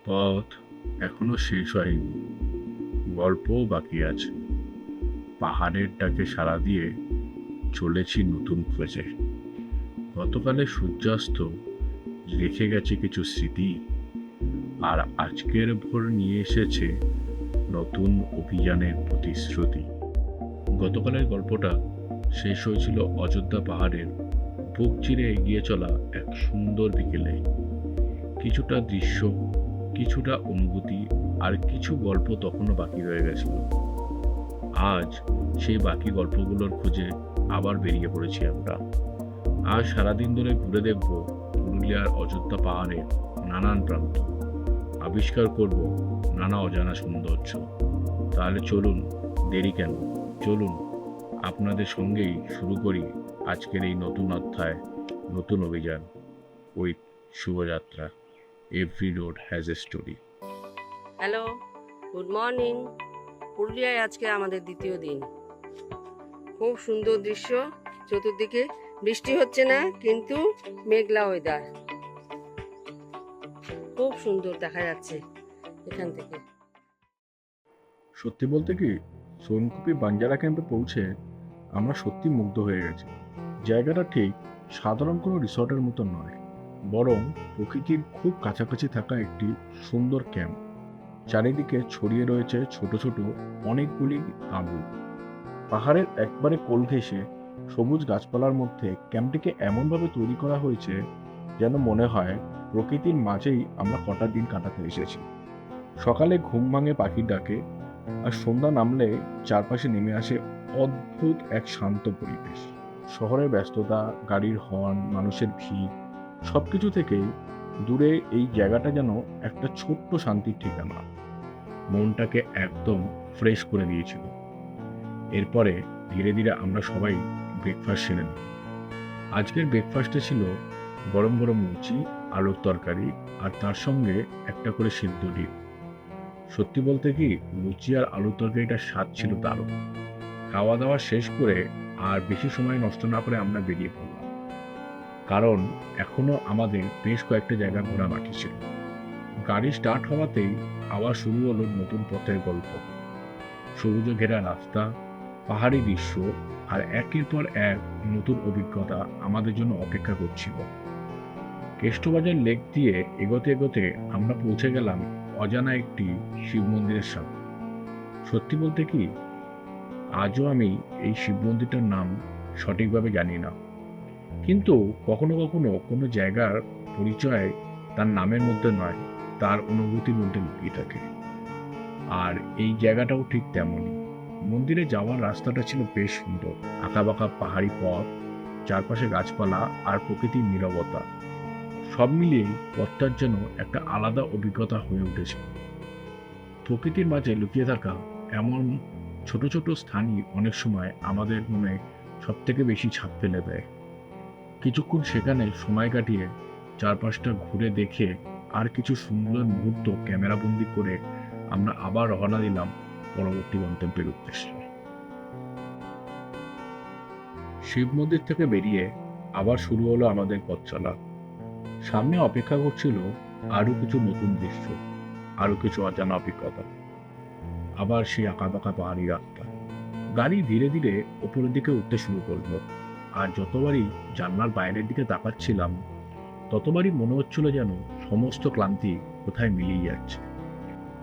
পথ এখনো শেষ হয়নি, গল্পও বাকি আছে। পাহাড়ের ডাকে সাড়া দিয়ে চলেছি নতুন খোঁজে। গতকালের সূর্যাস্ত রেখে গেছে কিছু স্মৃতি, আর আজকের ভোর নিয়ে এসেছে নতুন অভিযানের প্রতিশ্রুতি। গতকালের গল্পটা শেষ হয়েছিল অযোধ্যা পাহাড়ের বুক চিরে এগিয়ে চলা এক সুন্দর বিকেলে। কিছুটা দৃশ্য, কিছুটা অনুভূতি, আর কিছু গল্প তখনও বাকি রয়ে গেছিল। আজ সেই বাকি গল্পগুলোর খোঁজে আবার বেরিয়ে পড়েছি আমরা। আজ সারাদিন ধরে ঘুরে দেখব পুরুলিয়ার অযোধ্যা পাহাড়ের নানান প্রান্ত, আবিষ্কার করব নানা অজানা সৌন্দর্য। তাহলে চলুন, দেরি কেন, চলুন আপনাদের সঙ্গেই শুরু করি আজকের এই নতুন অধ্যায়, নতুন অভিযান with Shubhojatra. Every road has a story. Hello, good morning. পুরুলিয়ায় আজকে আমাদের দ্বিতীয় দিন। খুব সুন্দর দৃশ্য, চতুর্দিকে বৃষ্টি হচ্ছে না, কিন্তু মেঘলা ওয়েদার। খুব সুন্দর দেখা যাচ্ছে এখান থেকে। সত্যি বলতে কি, সোনকুপি বাঞ্জারা ক্যাম্পে পৌঁছে আমরা সত্যি মুগ্ধ হয়ে গেছি। জায়গাটা ঠিক সাধারণ কোনো রিসর্টের মতো নয়, বরং প্রকৃতির খুব কাছাকাছি থাকা একটি সুন্দর ক্যাম্প। চারিদিকে ছড়িয়ে রয়েছে ছোট ছোট অনেকগুলি তাঁবু। পাহাড়ের একবারে কোল ঘেঁষে সবুজ গাছপালার মধ্যে ক্যাম্পটিকে এমনভাবে তৈরি করা হয়েছে যেন মনে হয় প্রকৃতির মাঝেই আমরা কটা দিন কাটাতে এসেছি। সকালে ঘুম ভাঙে পাখির ডাকে, আর সন্ধ্যা নামলে চারপাশে নেমে আসে অদ্ভুত এক শান্ত পরিবেশ। শহরের ব্যস্ততা, গাড়ির হর্ন, মানুষের ভিড়, সবকিছু থেকেই দূরে এই জায়গাটা যেন একটা ছোট্ট শান্তির ঠিকানা। মনটাকে একদম ফ্রেশ করে দিয়েছিল। এরপরে ধীরে ধীরে আমরা সবাই ব্রেকফাস্ট সেরে নিই। আজকের ব্রেকফাস্টে ছিল গরম গরম লুচি, আলুর তরকারি, আর তার সঙ্গে একটা করে সিদ্ধ ডিম। সত্যি বলতে কি, লুচি আর আলুর তরকারিটার স্বাদ ছিল দারুণ। খাওয়া দাওয়া শেষ করে আর বেশি সময় নষ্ট না করে আমরা বেরিয়ে পড়লাম, কারণ এখনো আমাদের বেশ কয়েকটা জায়গা ঘোরা বাকি ছিল। গাড়ি স্টার্ট হওয়াতেই আবার শুরু হলো নতুন পথের গল্প। সবুজে ঘেরা রাস্তা, পাহাড়ি দৃশ্য, আর একের পর এক নতুন অভিজ্ঞতা আমাদের জন্য অপেক্ষা করছিল। কেষ্টবাজার লেক দিয়ে এগোতে এগোতে আমরা পৌঁছে গেলাম অজানা একটি শিব মন্দিরের সামনে। সত্যি বলতে কি, আজও আমি এই শিব মন্দিরটার নাম সঠিকভাবে জানি না, কিন্তু কখনো কখনো কোনো জায়গার পরিচয় তার নামের মধ্যে নয়, তার অনুভূতির মধ্যে লুকিয়ে থাকে। আর এই জায়গাটাও ঠিক তেমনই। মন্দিরে যাওয়ার রাস্তাটা ছিল বেশ সুন্দর, আঁকাবাঁকা পাহাড়ি পথ, চারপাশে গাছপালা আর প্রকৃতির নীরবতা, সব মিলিয়ে পথটার যেন একটা আলাদা অভিজ্ঞতা হয়ে উঠেছে। প্রকৃতির মাঝে লুকিয়ে থাকা এমন ছোট ছোট স্থানই অনেক সময় আমাদের মনে সব থেকে বেশি ছাপ ফেলে দেয়। কিছুক্ষণ সেখানে সময় কাটিয়ে চারপাশটা ঘুরে দেখে আর কিছু সুন্দর মুহূর্ত ক্যামেরাবন্দি করে আমরা আবার রওনা দিলাম পরবর্তী গন্তব্যের উদ্দেশ্যে। শিব মন্দির থেকে বেরিয়ে আবার শুরু হলো আমাদের পথ চলা। সামনে অপেক্ষা করছিল আরো কিছু নতুন দৃশ্য, আরো কিছু অজানা অভিজ্ঞতা। আবার সেই আঁকাবাঁকা পাহাড়ি রাস্তা। গাড়ি ধীরে ধীরে উপরের দিকে উঠতে শুরু করলো, আর যতবারই জানলার বাইরের দিকে তাকাচ্ছিলাম ততবারই মনে হচ্ছিল যেন সমস্ত ক্লান্তি কোথায় মিলিয়ে যাচ্ছে।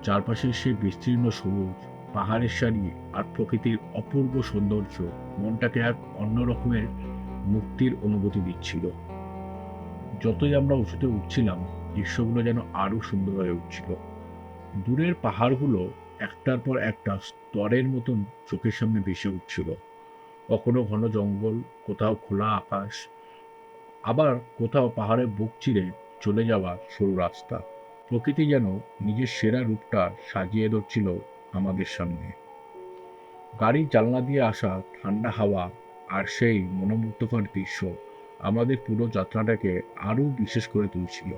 চারপাশের সেই বিস্তীর্ণ সবুজ, পাহাড়ের সারি আর প্রকৃতির অপূর্ব সৌন্দর্য মনটাকে এক অন্য রকমের মুক্তির অনুভূতি দিচ্ছিল। যতই আমরা উঁচুতে উঠছিলাম, দৃশ্যগুলো যেন আরো সুন্দর হয়ে উঠছিল। দূরের পাহাড়গুলো একটার পর একটা স্তরের মতন চোখের সামনে ভেসে উঠছিল। কখনো ঘন জঙ্গল, কোথাও খোলা আকাশ, আবার কোথাও পাহাড়ের বুক চিরে চলে যাওয়া সরু রাস্তা। প্রকৃতি যেন নিজের সেরা রূপটা সাজিয়ে ধরছিল আমাদের সামনে। গাড়ির জানলা দিয়ে আসা ঠান্ডা হাওয়া আর সেই মনোমুগ্ধকর দৃশ্য আমাদের পুরো যাত্রাটাকে আরও বিশেষ করে তুলছিল।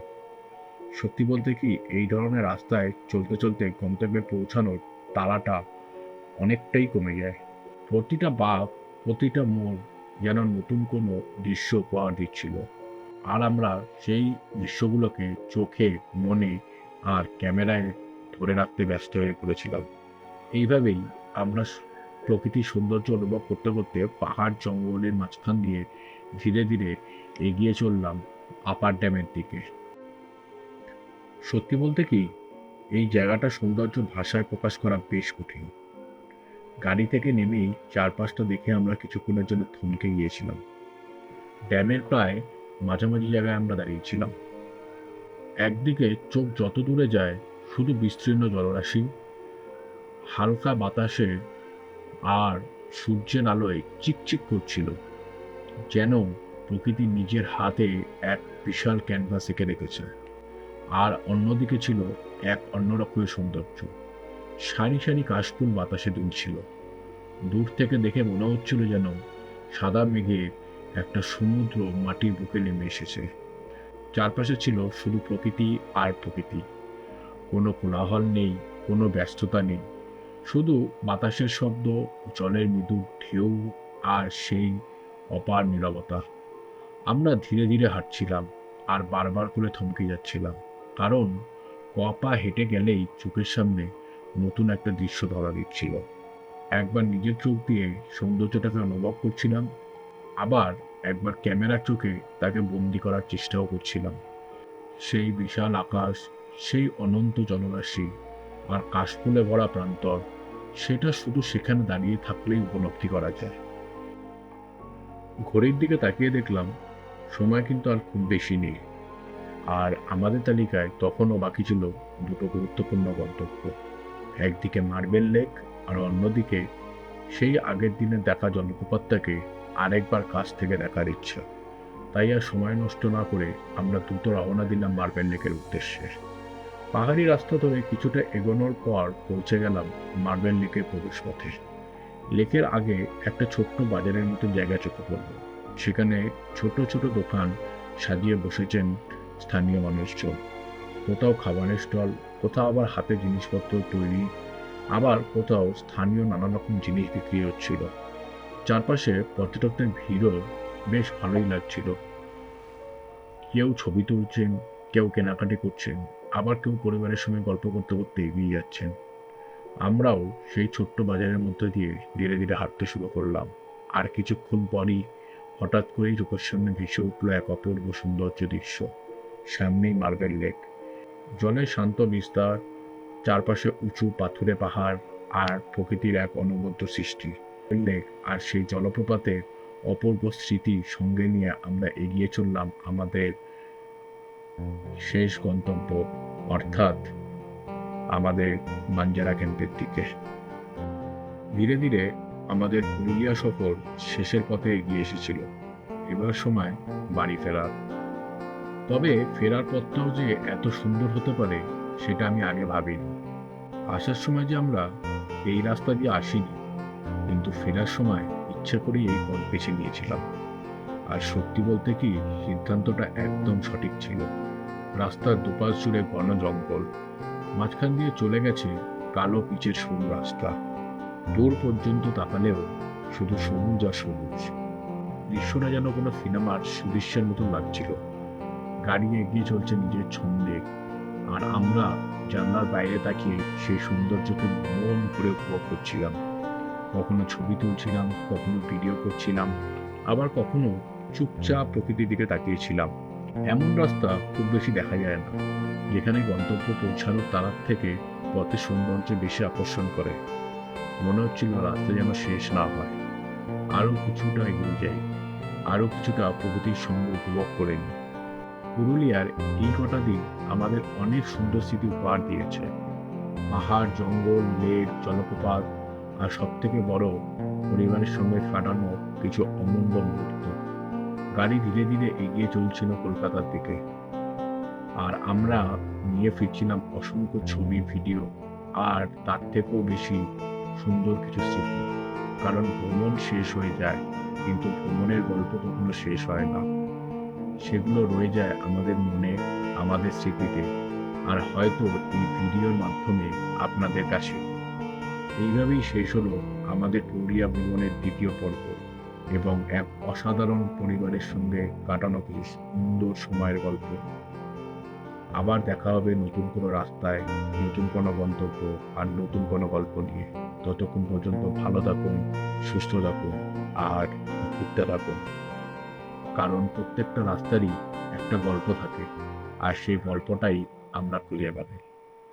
সত্যি বলতে কি, এই ধরনের রাস্তায় চলতে চলতে গন্তব্যে পৌঁছানোর তাড়াটা অনেকটাই কমে যায়। প্রতিটা বাঁক, প্রতিটা মোড় যেন নতুন কোনো দৃশ্য উপহার দিচ্ছিল, আর আমরা সেই দৃশ্যগুলোকে চোখে, মনে আর ক্যামেরায় ধরে রাখতে ব্যস্ত হয়ে পড়েছিলাম। এইভাবেই আমরা প্রকৃতির সৌন্দর্য অনুভব করতে করতে পাহাড় জঙ্গলের মাঝখান দিয়ে ধীরে ধীরে এগিয়ে চললাম আপার ড্যামের দিকে। সত্যি বলতে কি, এই জায়গাটার সৌন্দর্য ভাষায় প্রকাশ করা বেশ কঠিন। গাড়ি থেকে নেমেই চারপাশটা দেখে আমরা কিছুক্ষণের জন্য থমকে গিয়েছিলাম। ড্যামের প্রায় মাঝামাঝি জায়গায় আমরা দাঁড়িয়েছিলাম। একদিকে চোখ যত দূরে যায় শুধু বিস্তীর্ণ জলরাশি, হালকা বাতাসে আর সূর্যের আলোয় চিকচিক করছিল, যেন প্রকৃতি নিজের হাতে এক বিশাল ক্যানভাস এঁকে রেখেছে। আর অন্যদিকে ছিল এক অন্যরকমের সৌন্দর্য। সারি সারি কাশফুল বাতাসে দুলছিল। দূর থেকে দেখে মনে হচ্ছিল যেন সাদা মেঘে একটা সমুদ্র মাটির বুকে নেমে এসেছে। চারপাশে ছিল শুধু প্রকৃতি আর প্রকৃতি। কোনো কোলাহল নেই, কোনো ব্যস্ততা নেই, শুধু বাতাসের শব্দ, জলের মৃদু ঢেউ আর সেই অপার নীরবতা। আমরা ধীরে ধীরে হাঁটছিলাম আর বারবার করে থমকে যাচ্ছিলাম, কারণ পা হেঁটে গেলেই চোখের সামনে নতুন একটা দৃশ্য ধরা দিচ্ছিল। একবার নিজের চোখ দিয়ে সৌন্দর্যটাকে অনুভব করছিলাম, আবার একবার ক্যামেরার চোখে তাকে বন্দি করার চেষ্টাও করছিলাম। সেই বিশাল আকাশ, সেই অনন্ত জলরাশি আর কাশফুলে ভরা প্রান্তর, সেটা শুধু সেখানে দাঁড়িয়ে থাকলেই উপলব্ধি করা যায়। ঘড়ির দিকে তাকিয়ে দেখলাম সময় কিন্তু আর খুব বেশি নেই। আর আমাদের তালিকায় তখনও বাকি ছিল দুটো গুরুত্বপূর্ণ গন্তব্য। একদিকে মার্বেল লেক আর অন্যদিকে সেই আগের দিনে দেখা জলপ্রপাতটাকে আরেকবার কাছ থেকে দেখার ইচ্ছা। তাই আর সময় নষ্ট না করে আমরা দ্রুত রওনা দিলাম মার্বেল লেকের উদ্দেশ্যে। পাহাড়ি রাস্তা ধরে কিছুটা এগোনোর পর পৌঁছে গেলাম মার্বেল লেকের প্রবেশপথে। লেকের আগে একটা ছোট্ট বাজারের মতো জায়গা চোখে পড়ল। সেখানে ছোট ছোট দোকান সাজিয়ে বসেছেন স্থানীয় মানুষজন। কোথাও খাবারের স্টল, কোথাও আবার হাতে জিনিসপত্র তৈরি, আবার কোথাও স্থানীয় নানা রকম জিনিস বিক্রি হচ্ছিল। চারপাশে পর্যটকদের ভিড়ও বেশ ভালোই লাগছিল। কেউ ছবি তুলছেন, কেউ কেনাকাটি করছেন, আবার কেউ পরিবারের সঙ্গে গল্প করতে করতে এগিয়ে যাচ্ছেন। আমরাও সেই ছোট্ট বাজারের মধ্যে দিয়ে ধীরে ধীরে হাঁটতে শুরু করলাম। আর কিছুক্ষণ পরই হঠাৎ করেই চোখের সামনে ভেসে উঠল এক অপূর্ব সৌন্দর্য দৃশ্য। সামনেই মার্বেল লেক, জলের শান্ত বিস্তার, চারপাশে উঁচু পাথুরে পাহাড় আর প্রকৃতির এক অনবদ্য সৃষ্টি। লেক আর সেই জলপ্রপাতের অপূর্ব স্মৃতি সঙ্গে নিয়ে আমরা এগিয়ে চললাম আমাদের শেষ গন্তব্য, অর্থাৎ আমাদের বাঞ্জারা ক্যাম্পের দিকে। ধীরে ধীরে আমাদের পুরুলিয়া সফর শেষের পথে এগিয়ে এসেছিল। এবার সময় বাড়ি ফেরার। তবে ফেরার পথটাও যে এত সুন্দর হতে পারে সেটা আমি আগে ভাবিনি। আসার সময় যে আমরা এই রাস্তা দিয়ে আসিনি, কিন্তু ফেরার সময় ইচ্ছা করেই এই পথ বেছে নিয়েছিলাম। আর সত্যি বলতে কি, সিদ্ধান্তটা একদম সঠিক ছিল। রাস্তার দুপাশ জুড়ে ঘন জঙ্গল, মাঝখান দিয়ে চলে গেছে কালো পিচের সরু রাস্তা। দূর পর্যন্ত তাকালেও শুধু সবুজ আর সবুজ। দৃশ্যটা যেন কোনো সিনেমার সুদৃশ্যের মতো লাগছিল। গাড়ি এগিয়ে চলছে নিজের ছন্দে, আর আমরা জানলার বাইরে তাকিয়ে সেই সৌন্দর্যকে মন ভরে উপভোগ করছিলাম। কখনো ছবি তুলছিলাম, কখনো ভিডিও করছিলাম, আবার কখনো চুপচাপ প্রকৃতির দিকে তাকিয়েছিলাম। এমন রাস্তা খুব বেশি দেখা যায় না, যেখানে গন্তব্য পৌঁছানোর তারার থেকে পথের সৌন্দর্য বেশি আকর্ষণ করে। মনে হচ্ছিল রাস্তা যেন শেষ না হয়, আরো কিছুটা এগিয়ে যাই, আরো কিছুটা প্রকৃতির সঙ্গে উপভোগ করে নিই। পুরুলিয়ার এই কটা দিন আমাদের অনেক সুন্দর স্মৃতি উপহার দিয়েছে। পাহাড়, জঙ্গল, লেক, জলপ্রপাত, আর সব থেকে বড়, পরিবারের সঙ্গে কাটানো কিছু অমূল্য মুহূর্ত। গাড়ি ধীরে ধীরে এগিয়ে চলছিল কলকাতার দিকে, আর আমরা নিয়ে ফিরছিলাম অসংখ্য ছবি, ভিডিও, আর তার থেকেও বেশি সুন্দর কিছু স্মৃতি। কারণ ভ্রমণ শেষ হয়ে যায়, কিন্তু ভ্রমণের গল্প কখনো শেষ হয় না। সেগুলো রয়ে যায় আমাদের মনে, আমাদের স্মৃতিতে, আর হয়তো এই ভিডিওর মাধ্যমে আপনাদের কাছে। এইভাবেই শেষ হলো আমাদের পুরুলিয়া ভ্রমণের দ্বিতীয় পর্ব, এবং এক অসাধারণ পরিবারের সঙ্গে কাটানো কিছু সুন্দর সময়ের গল্প। আবার দেখা হবে নতুন কোনো রাস্তায়, নতুন কোনো গন্তব্য আর নতুন কোনো গল্প নিয়ে। ততক্ষণ পর্যন্ত ভালো থাকুন, সুস্থ থাকুন আর ঘুরতে থাকুন। কারণ প্রত্যেকটা রাস্তারই একটা গল্প থাকে আর সেই গল্পটাই আমরা খুঁজে বেড়াই।